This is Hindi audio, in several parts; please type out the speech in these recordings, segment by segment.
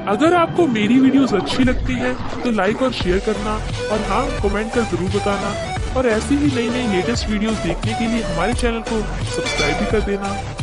अगर आपको मेरी वीडियोस अच्छी लगती है तो लाइक और शेयर करना, और हाँ, कमेंट कर जरूर बताना। और ऐसी ही नई नई लेटेस्ट वीडियोस देखने के लिए हमारे चैनल को सब्सक्राइब भी कर देना।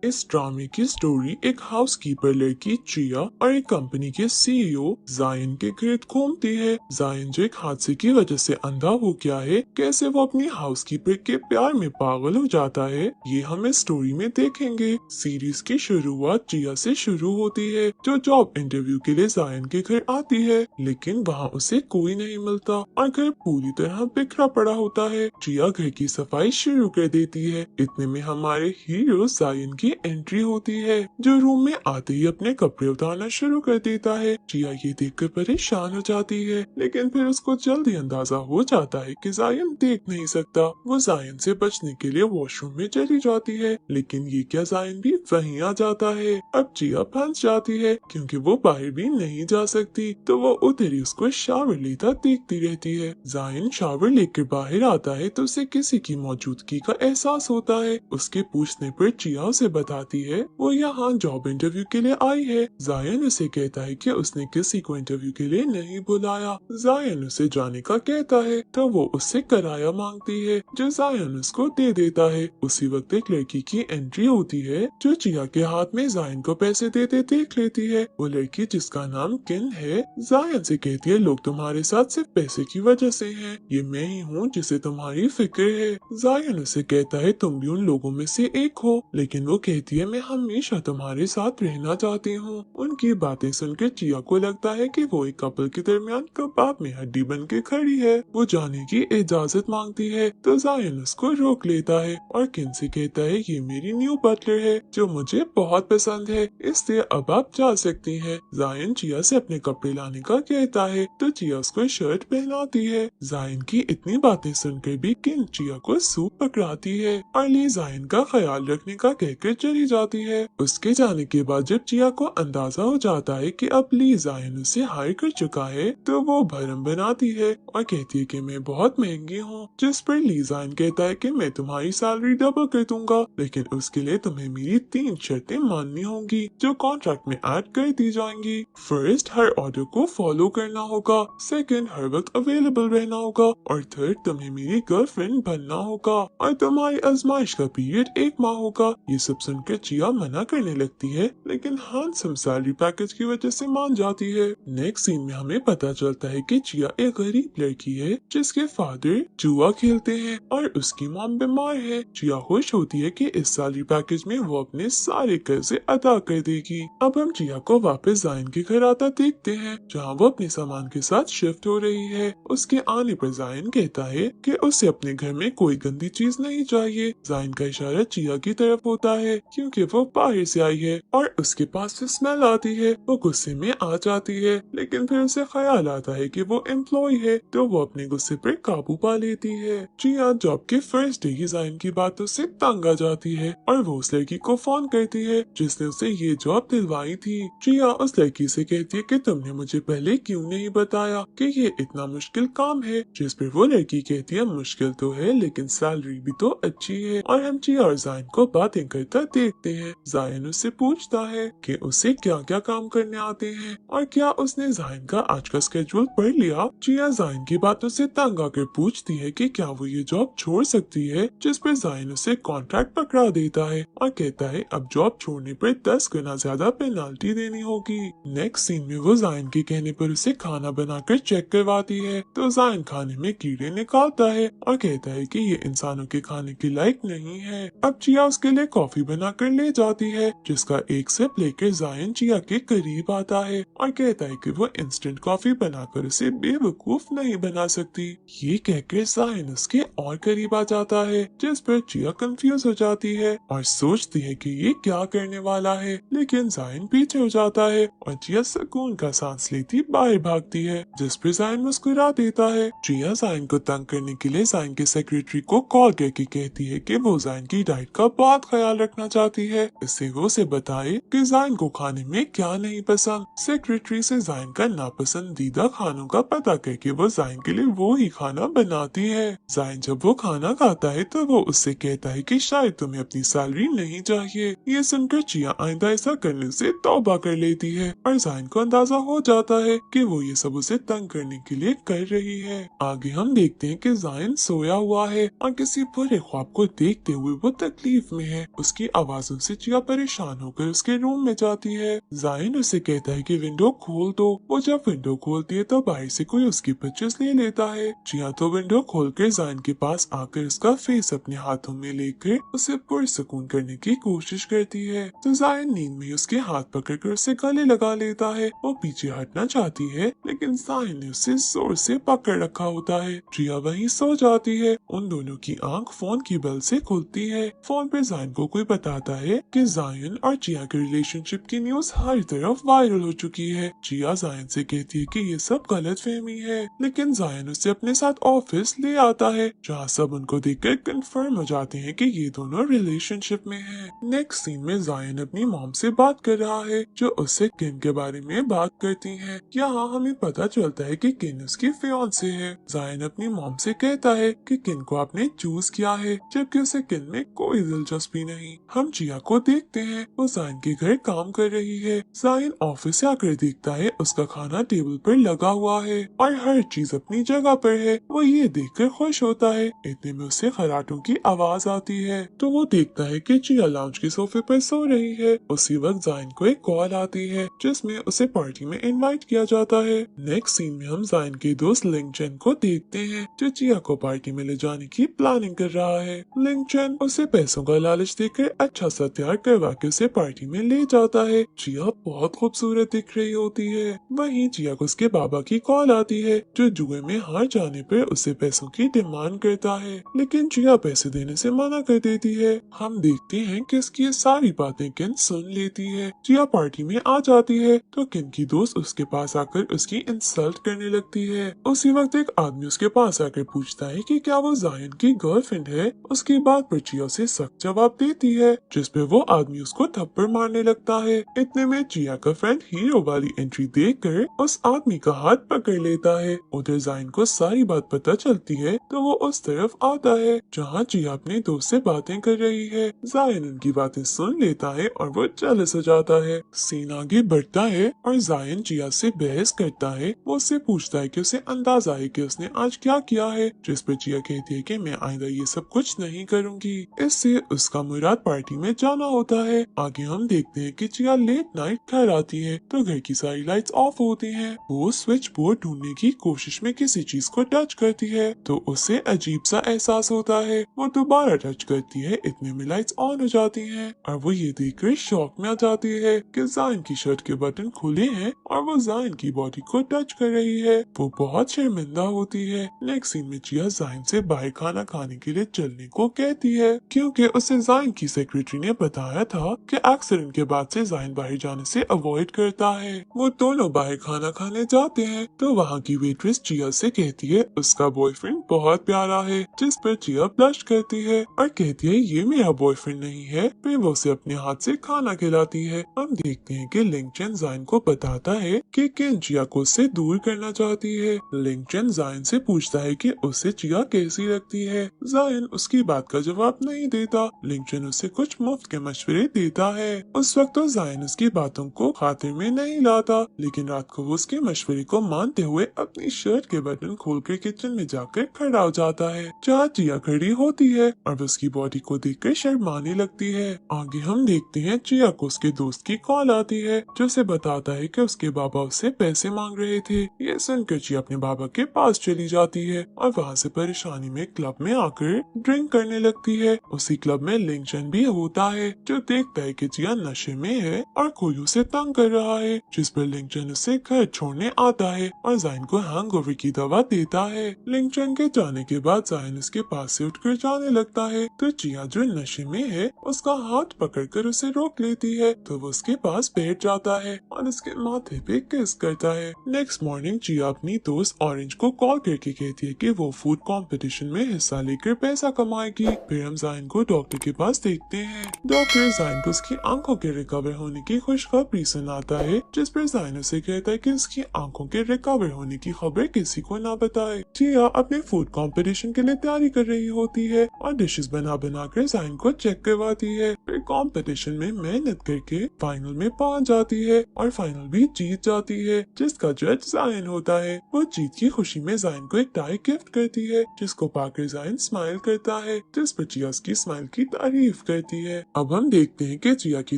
इस ड्रामे की स्टोरी एक हाउसकीपर लड़की चिया और एक कंपनी के सीईओ जायन के घर घूमती है। जायन जो एक हादसे की वजह से अंधा हो गया है, कैसे वो अपनी हाउसकीपर के प्यार में पागल हो जाता है, ये हम इस स्टोरी में देखेंगे। सीरीज की शुरुआत चिया से शुरू होती है, जो जॉब इंटरव्यू के लिए जायन के घर आती है, लेकिन वहाँ उसे कोई नहीं मिलता और घर पूरी तरह बिखरा पड़ा होता है। चिया घर की सफाई शुरू कर देती है। इतने में हमारे हीरो जायन की एंट्री होती है, जो रूम में आते ही अपने कपड़े उतारना शुरू कर देता है। चिया ये देखकर परेशान हो जाती है, लेकिन फिर उसको जल्दी अंदाजा हो जाता है कि जायन देख नहीं सकता। वो जायन से बचने के लिए वॉशरूम में चली जाती है, लेकिन ये क्या जायन भी वहीं आ जाता है। अब चिया फंस जाती है, क्योंकि वो बाहर भी नहीं जा सकती, तो वो उधर ही उसको शावर लेता देखती रहती है। जायन शावर लेकर बाहर आता है तो उसे किसी की मौजूदगी का एहसास होता है। उसके पूछने पर चिया उसे बताती है वो यहाँ जॉब इंटरव्यू के लिए आई है। जायन उसे कहता है कि उसने किसी को इंटरव्यू के लिए नहीं बुलाया। जायन उसे जाने का कहता है तो वो उससे किराया मांगती है, जो जायन उसको दे देता है। उसी वक्त एक लड़की की एंट्री होती है, जो चिया के हाथ में जायन को पैसे देते देख लेती है। वो लड़की, जिसका नाम किन है, जायन से कहती है लोग तुम्हारे साथ सिर्फ पैसे की वजह से हैं। ये मैं ही हूँ जिसे तुम्हारी फिक्र है। जायन उसे कहता है तुम भी उन लोगों में से एक हो, लेकिन वो कहती है मैं हमेशा तुम्हारे साथ रहना चाहती हूँ। उनकी बातें सुनकर चिया को लगता है कि वो एक कपल के दरमियान कबाब में हड्डी बन के खड़ी है। वो जाने की इजाजत मांगती है तो जायन उसको रोक लेता है और किन से कहता है ये मेरी न्यू बटलर है, जो मुझे बहुत पसंद है, इसलिए अब आप जा सकती हैं। जायन चिया से अपने कपड़े लाने का कहता है तो चिया उसको शर्ट पहनाती है। जायन की इतनी बातें सुनकर भी किन चिया को सूप पकड़ाती है और ली जायन का ख्याल रखने का कहकर चली जाती है। उसके जाने के बाद जब चिया को अंदाजा हो जाता है कि अब ली जायन उसे हायर कर चुका है, तो वो भरम बनाती है और कहती है कि मैं बहुत महंगी हूँ, जिस पर ली जायन कहता है कि मैं तुम्हारी सैलरी डबल कर दूंगा, लेकिन उसके लिए तुम्हें मेरी 3 शर्तें माननी होंगी, जो कॉन्ट्रैक्ट में ऐड कर दी जाएंगी। फर्स्ट, हर ऑर्डर को फॉलो करना होगा। सेकंड, हर वक्त अवेलेबल रहना होगा। और थर्ड, तुम्हें मेरी गर्लफ्रेंड बनना होगा और तुम्हारी आजमाइश का पीरियड 1 माह होगा। ये सब सुनकर चिया मना करने लगती है, लेकिन हैंडसम सैलरी पैकेज की वजह से मान जाती है। नेक्स्ट सीन में हमें पता चलता है कि चिया एक गरीब लड़की है, जिसके फादर जुआ खेलते हैं और उसकी मॉम बीमार है। चिया खुश होती है कि इस सैलरी पैकेज में वो अपने सारे कर्जे अदा कर देगी। अब हम चिया को वापस जायन के घर आता देखते हैं, जहाँ वो अपने सामान के साथ शिफ्ट हो रही है। उसके आने पर जायन कहता है कि उसे अपने घर में कोई गंदी चीज नहीं चाहिए। जायन का इशारा चिया की तरफ होता है, क्योंकि वो बाहर से आई है और उसके पास से स्मेल आती है। वो गुस्से में आ जाती है, लेकिन फिर उसे ख्याल आता है कि वो एम्प्लॉय है, तो वो अपने गुस्से पर काबू पा लेती है। चिया जॉब के फर्स्ट डे ही जायन की बातों से तंग आ जाती है और वो उस लड़की को फोन करती है जिसने उसे ये जॉब दिलवाई थी। चिया उस लड़की से कहती है कि तुमने मुझे पहले क्यों नहीं बताया कि ये इतना मुश्किल काम है, जिस पर वो लड़की कहती है मुश्किल तो है, लेकिन सैलरी भी तो अच्छी है। और हम चिया और जायन को बातें करता देखते हैं। जायन उससे पूछता है कि उसे क्या क्या काम करने आते हैं और क्या उसने जायन का आज का स्केड्यूल पढ़ लिया। चिया जायन की बातों से तंग आकर पूछती है कि क्या वो ये जॉब छोड़ सकती है, जिस पर जायन उसे कॉन्ट्रैक्ट पकड़ा देता है और कहता है अब जॉब छोड़ने पर 10 गुना ज्यादा पेनाल्टी देनी होगी। नेक्स्ट सीन में वो जायन के कहने पर उसे खाना बनाकर चेक करवाती है, तो जायन खाने में कीड़े निकालता है और कहता है कि ये इंसानों के खाने के लायक नहीं है। अब चिया उसके लिए कॉफी बनाकर ले जाती है, जिसका एक सिप लेकर जायन चिया के करीब आता है और कहता है कि वो इंस्टेंट कॉफी बनाकर उसे बेवकूफ नहीं बना सकती। ये कहकर जायन उसके और करीब आ जाता है, जिस पर चिया कंफ्यूज हो जाती है और सोचती है कि ये क्या करने वाला है, लेकिन जायन पीछे हो जाता है और चिया सुकून का सांस लेती बाहर भागती है, जिस पर जायन मुस्कुरा देता है। चिया जायन को तंग करने के लिए जायन के सेक्रेटरी को कॉल करके कहती है कि वो जायन की डाइट का बहुत ख्याल रखना देखना चाहती है। इससे वो उसे बताए कि जायन को खाने में क्या नहीं पसंद। सेक्रेटरी से जायन का नापसंदीदा खानों का पता करके वो जायन के लिए वो ही खाना बनाती है। जायन जब वो खाना खाता है तो वो उससे कहता है कि शायद तुम्हें अपनी सैलरी नहीं चाहिए। ये सुनकर चिया आइंदा ऐसा करने से तौबा कर लेती है और जायन को अंदाजा हो जाता है कि वो ये सब उसे तंग करने के लिए कर रही है। आगे हम देखते हैं कि जायन सोया हुआ है और किसी बुरे ख्वाब को देखते हुए वो तकलीफ में है। उसकी आवाजों से चिया परेशान होकर उसके रूम में जाती है। जायन उसे कहता है कि विंडो खोल दो। वो जब विंडो खोलती है तो बाहर से कोई उसकी पिक्चर्स ले लेता है। चिया तो विंडो खोलकर जायन के पास आकर उसका फेस अपने हाथों में लेकर उसे पुरसुकून करने की कोशिश करती है। तो जायन नींद में उसके हाथ पकड़कर उसे गले लगा लेता है। वो पीछे हटना चाहती है लेकिन जायन ने उसे जोर से पकड़ रखा होता है। चिया वहीं सो जाती है। उन दोनों की आंख फोन की बेल से खुलती है। फोन पर जायन को कोई बताता है कि जायन और चिया के रिलेशनशिप की न्यूज हर तरफ वायरल हो चुकी है। चिया जायन से कहती है कि ये सब गलतफहमी है, लेकिन जायन उसे अपने साथ ऑफिस ले आता है जहाँ सब उनको देखकर कंफर्म हो जाते हैं कि ये दोनों रिलेशनशिप में हैं। नेक्स्ट सीन में जायन अपनी मॉम से बात कर रहा है जो उससे किन के बारे में बात करती है। यहाँ हमें पता चलता है कि किन उसकी फियांसे है। जायन अपनी मॉम से कहता है कि किन को आपने चूज किया है जबकि उसे किन में कोई दिलचस्पी नहीं। हम चिया को देखते हैं वो जायन के घर काम कर रही है। जायन ऑफिस से आकर देखता है उसका खाना टेबल पर लगा हुआ है और हर चीज अपनी जगह पर है। वो ये देखकर खुश होता है। इतने में उसे खराटों की आवाज आती है तो वो देखता है कि चिया लाउंज के सोफे पर सो रही है। उसी वक्त जायन को एक कॉल आती है जिसमें उसे पार्टी में इनवाइट किया जाता है। नेक्स्ट सीन में हम जायन के दोस्त लिंग चेन को देखते हैं जो चिया को पार्टी में ले जाने की प्लानिंग कर रहा है। लिंग चेन उसे पैसों का लालच देकर अच्छा सा तैयार करवा के उसे पार्टी में ले जाता है। चिया बहुत खूबसूरत दिख रही होती है। वहीं चिया को उसके बाबा की कॉल आती है जो जुए में हार जाने पर उसे पैसों की डिमांड करता है, लेकिन चिया पैसे देने से मना कर देती है। हम देखते हैं कि इसकी ये सारी बातें किन सुन लेती है। चिया पार्टी में आ जाती है तो किन की दोस्त उसके पास आकर उसकी इंसल्ट करने लगती है। उसी वक्त एक आदमी उसके पास आकर पूछता है कि क्या वो जायन की गर्लफ्रेंड है। उसकी बात पर चिया उसे सख्त जवाब देती है जिस पे वो आदमी उसको थप्पड़ मारने लगता है। इतने में चिया का फ्रेंड हीरो वाली एंट्री देखकर उस आदमी का हाथ पकड़ लेता है। उधर जायन को सारी बात पता चलती है तो वो उस तरफ आता है जहाँ चिया अपने दोस्त से बातें कर रही है। जायन उनकी बातें सुन लेता है और वो जेलस हो जाता है। सीन आगे बढ़ता है और जायन चिया से बहस करता है। वो उससे पूछता है कि उसे अंदाजा है कि उसने आज क्या किया है, जिस पर चिया कहती है कि मैं आइंदा ये सब कुछ नहीं करूंगी। इससे उसका मुराद पार्टी में जाना होता है। आगे हम देखते हैं कि चिया लेट नाइट घर आती है तो घर की सारी लाइट्स ऑफ होती हैं। वो स्विच बोर्ड ढूंढने की कोशिश में किसी चीज को टच करती है तो उसे अजीब सा एहसास होता है। वो दोबारा टच करती है, इतने में लाइट्स ऑन हो जाती हैं और वो ये देखकर शॉक में आ जाती है कि जायन की शर्ट के बटन खुले हैं और वो जायन की बॉडी को टच कर रही है। वो बहुत शर्मिंदा होती है। नेक्स्ट सीन में चिया जायन से बाहर खाना खाने के लिए चलने को कहती है क्योंकि उसे जायन की सेक्रेटरी ने बताया था कि एक्सीडेंट के बाद से जायन बाहर जाने से अवॉइड करता है। वो दोनों बाहर खाना खाने जाते हैं तो वहाँ की वेट्रेस चिया से कहती है उसका बॉयफ्रेंड बहुत प्यारा है, जिस पर चिया ब्लश करती है और कहती है ये मेरा बॉयफ्रेंड नहीं है। फिर वो उसे अपने हाथ से खाना खिलाती है। हम देखते हैं कि लिंग चेन जायन को बताता है कि किन चिया को उससे दूर करना चाहती है। लिंग चेन जायन से पूछता है कि उसे चिया कैसी लगती है। जायन उसकी बात का जवाब नहीं देता। लिंग चेन उसे कुछ मुफ्त के मशवरे देता है। उस वक्त तो जायन उसकी बातों को खातिर में नहीं लाता, लेकिन रात को वो उसके मशवरे को मानते हुए अपनी शर्ट के बटन खोलकर किचन में जाकर खड़ा हो जाता है जहाँ चिया खड़ी होती है और वो उसकी बॉडी को देखकर शर्माने लगती है। आगे हम देखते हैं चिया को उसके दोस्त की कॉल आती है जो उसे बताता है कि उसके बाबा उससे पैसे मांग रहे थे। ये सुनकर चिया अपने बाबा के पास चली जाती है और वहाँ से परेशानी में क्लब में आकर ड्रिंक करने लगती है। उसी क्लब में लिंग चेन भी होता है जो देखता है कि चिया नशे में है और कोई उसे तंग कर रहा है, जिस पर लिंग चेन उसे घर छोड़ने आता है और जायन को हैंगओवर की दवा देता है। लिंग चेन के जाने के बाद जायन उसके पास से उठकर जाने लगता है तो चिया जो नशे में है उसका हाथ पकड़कर उसे रोक लेती है तो वो उसके पास बैठ जाता है और उसके माथे पे किस करता है। नेक्स्ट मॉर्निंग चिया अपनी दोस्त ऑरेंज को कॉल करके कहती है कि वो फूड कंपटीशन में हिस्सा लेकर पैसा कमाएगी। फिर हम जायन को डॉक्टर के पास देखते देखते हैं। डॉक्टर जाइन को उसकी आंखों के रिकवर होने की खुशखबरी सुनाता है, जिस पर जाइन उसे कहता है कि उसकी आंखों के रिकवर होने की खबर किसी को ना बताए। जिया अपने फूड कंपटीशन के लिए तैयारी कर रही होती है और डिशेस बना बना कर जाइन को चेक करवाती है। फिर कंपटीशन में मेहनत करके फाइनल में पहुंच जाती है और फाइनल भी जीत जाती है, जिसका जज जाइन होता है। वो जीत की खुशी में जाइन को एक टाई गिफ्ट करती है, जिसको पाकर जाइन स्माइल करता है, जिस पर जिया उसकी स्माइल की तारीफ करती है। अब हम देखते हैं कि जिया की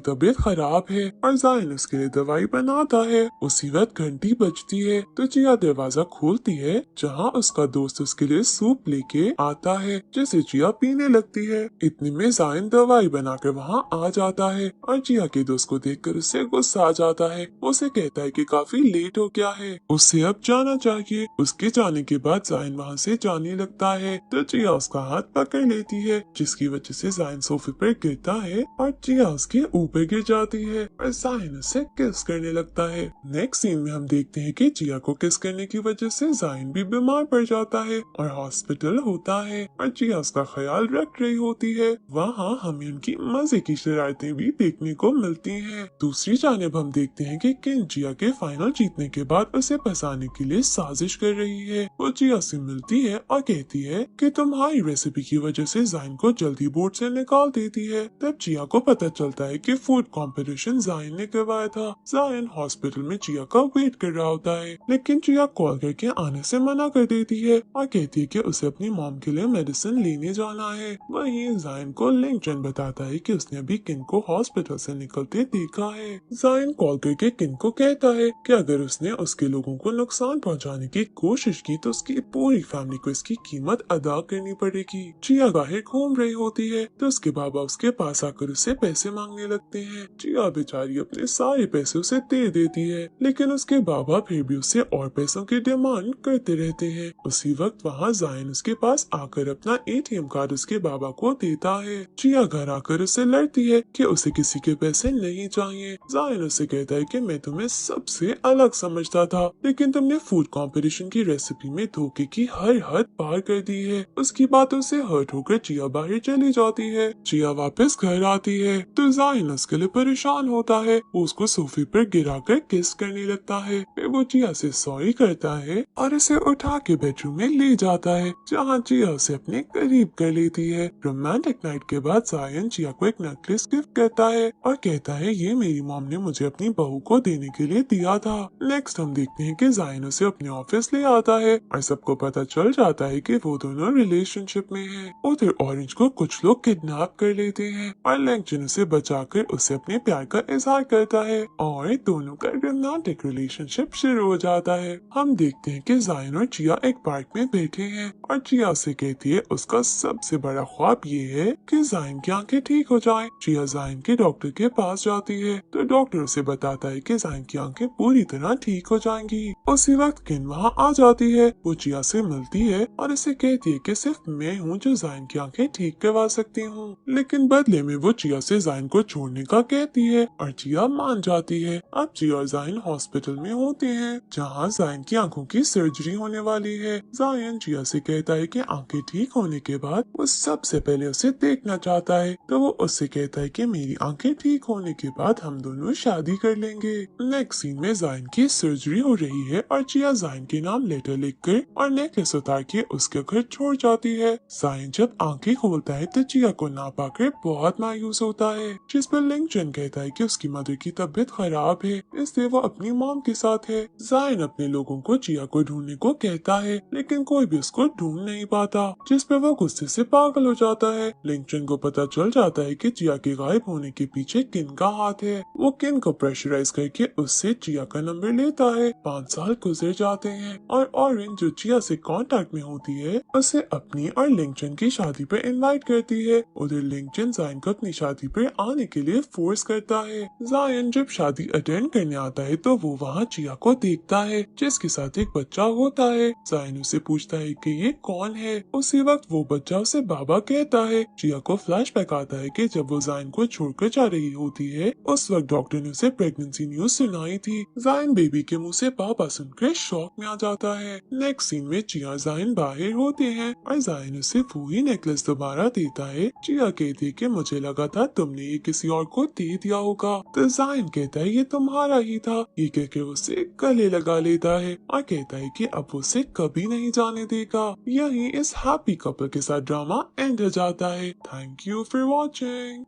तबीयत खराब है और जाइन उसके लिए दवाई बनाता है। उसी वक्त घंटी बजती है तो जिया दरवाजा खोलती है, जहाँ उसका दोस्त उसके लिए सूप लेके आता है, जिसे जिया पीने लगती है। इतने में जाइन दवाई बनाकर वहाँ आ जाता है और जिया के दोस्त को देखकर उससे गुस्सा आ जाता है। उसे कहता है कि काफी लेट हो गया है, उसे अब जाना चाहिए। उसके जाने के बाद जाइन वहाँ से जाने लगता है तो जिया उसका हाथ पकड़ लेती है, जिसकी वजह से जाइन सोफे पर गिरता है और जिया उसके ऊपर गिर जाती है और जाइन उसे किस करने लगता है। नेक्स्ट सीन में हम देखते हैं कि जिया को किस करने की वजह से जाइन भी बीमार पड़ जाता है और हॉस्पिटल होता है और जिया उसका ख्याल रख रही होती है। वहाँ हमें उनकी मजे की शरारतें भी देखने को मिलती हैं। दूसरी जानिब हम देखते हैं कि किन जिया के फाइनल जीतने के बाद उसे फंसाने के लिए साजिश कर रही है। वो जिया से मिलती है और कहती है कि तुम्हारी रेसिपी की वजह से जाइन को जल्दी बोर्ड से निकाल देती है। तब जिया को पता चलता है कि फूड कंपटीशन जाइन ने करवाया था। जाइन हॉस्पिटल में जिया का वेट कर रहा होता है, लेकिन जिया कॉल करके आने से मना कर देती है और कहती है कि उसे अपनी मॉम के लिए मेडिसिन लेने जाना है। वहीं जाइन को लिंगचन बताता है कि उसने अभी किन को हॉस्पिटल से निकलते देखा है। जाइन कॉल करके किन को कहता है कि अगर उसने उसके लोगों को नुकसान पहुंचाने की कोशिश की तो उसकी पूरी फैमिली को इसकी कीमत अदा करनी पड़ेगी। जिया बाहर घूम रही होती है तो उसके बाबा उसके पास आकर उससे पैसे मांगने लगते हैं। जिया बेचारी अपने सारे पैसे उसे दे देती है, लेकिन उसके बाबा फिर भी उससे और पैसों की डिमांड करते रहते हैं। उसी वक्त वहाँ जाइन उसके पास आकर अपना एटीएम कार्ड उसके बाबा को देता है। जिया घर आकर उससे लड़ती है कि उसे किसी के पैसे नहीं चाहिए। जाइन उसे कहता है कि मैं तुम्हें सबसे अलग समझता था, लेकिन तुमने फूड कंपटीशन की रेसिपी में धोखे की हर हद पार कर दी है। उसकी बातों से हर्ट होकर जिया बाहर चली जाती है। जिया वापस घर आती है तो जाइन उसके लिए परेशान होता है। वो उसको सोफे पर गिराकर किस करने लगता है। फिर वो जिया से सॉरी करता है और उसे उठा के बेडरूम में ले जाता है, जहाँ जिया उसे अपने करीब कर लेती है। रोमांटिक नाइट के बाद जाइन जिया को एक नेकलेस गिफ्ट करता है और कहता है ये मेरी मॉम ने मुझे अपनी बहू को देने के लिए दिया था। नेक्स्ट हम देखते हैं कि जाइन उसे अपने ऑफिस ले आता है और सबको पता चल जाता है कि वो दोनों रिलेशनशिप में हैं। उधर ऑरेंज को कुछ लोग किडनैप कर लेते हैं और लैंगचन उसे बचाकर उसे अपने प्यार का इजहार करता है और दोनों का रोमांटिक रिलेशनशिप शुरू हो जाता है। हम देखते हैं कि जाइन और जिया एक पार्क में बैठे हैं और जिया से कहती है उसका सबसे बड़ा ख्वाब ये है कि जाइन की आंखें ठीक हो जाएं। जिया जाइन के डॉक्टर के पास जाती है तो डॉक्टर उसे बताता है कि जाइन की आंखें पूरी तरह ठीक हो जाएंगी। उसी वक्त किन वहाँ आ जाती है। वो जिया से मिलती है और उसे कहती है कि सिर्फ मैं हूँ जो जाइन की आंखें ठीक करवा सकती हूँ, लेकिन बदले में वो जिया से जाइन को छोड़ने का कहती है और जिया मान जाती है। अब जिया और जाइन हॉस्पिटल में होते हैं, जहाँ जाइन की आंखों की सर्जरी होने वाली है। जाइन जिया से कहता है कि आंखें ठीक होने के बाद वो सबसे पहले उसे देखना चाहता है, तो वो उससे कहता है कि मेरी आंखें ठीक होने के बाद हम दोनों शादी कर लेंगे। नेक्स्ट सीन में जाइन की सर्जरी हो रही है और जिया जाइन के नाम लेटर लिखकर और नेकलेस उतार के उसके घर छोड़ जाती है। जाइन जब आंखें खोलता है तो जिया को ना पाकर बहुत मायूस होता है, जिस पर लिंगचन कहता है कि उसकी मदर की तबीयत खराब है, इसलिए वो अपनी मॉम के साथ है। जाइन अपने लोगों को जिया को ढूंढने को कहता है, लेकिन कोई भी उसको ढूंढ नहीं पाता, जिस पर वो गुस्से से पागल हो जाता है। लिंगचन को पता चल जाता है कि जिया के गायब होने के पीछे किन का हाथ है। वो किन को प्रेशराइज करके उससे जिया का नंबर लेता है। 5 साल गुजर जाते हैं और ऑरेंज जो जिया से कांटेक्ट में होती है उसे अपनी और लिंगचन की शादी पर इनवाइट करती है। उधर लिंगचन जाइन को अपनी शादी पर आने के लिए फोर्स करता है। जाइन जब शादी अटेंड करने आता है तो वो वहाँ जिया को देखता है, जिसके साथ एक बच्चा होता है। जाइन उसे पूछता है कि ये कौन है। उसी वक्त वो बच्चा उसे बाबा कहता है। जिया को फ्लैशबैक आता है कि जब वो जाइन को छोड़कर जा रही होती है उस वक्त डॉक्टर ने उसे प्रेगनेंसी न्यूज सुनाई थी। जाइन बेबी के मुंह से पापा सुनकर शॉक में आ जाता है। नेक्स्ट सीन में जिया जाइन बाहर होते हैं और जाइन उसे वही नेकलेस दोबारा देता है। जिया कहती देख के मुझे लगा था तुमने ये किसी और को दे दिया होगा। तो जायन कहता है ये तुम्हारा ही था। ये कहकर उसे गले लगा लेता है और कहता है कि अब उसे कभी नहीं जाने देगा। यही इस हैप्पी कपल के साथ ड्रामा एंड हो जाता है। Thank you for watching.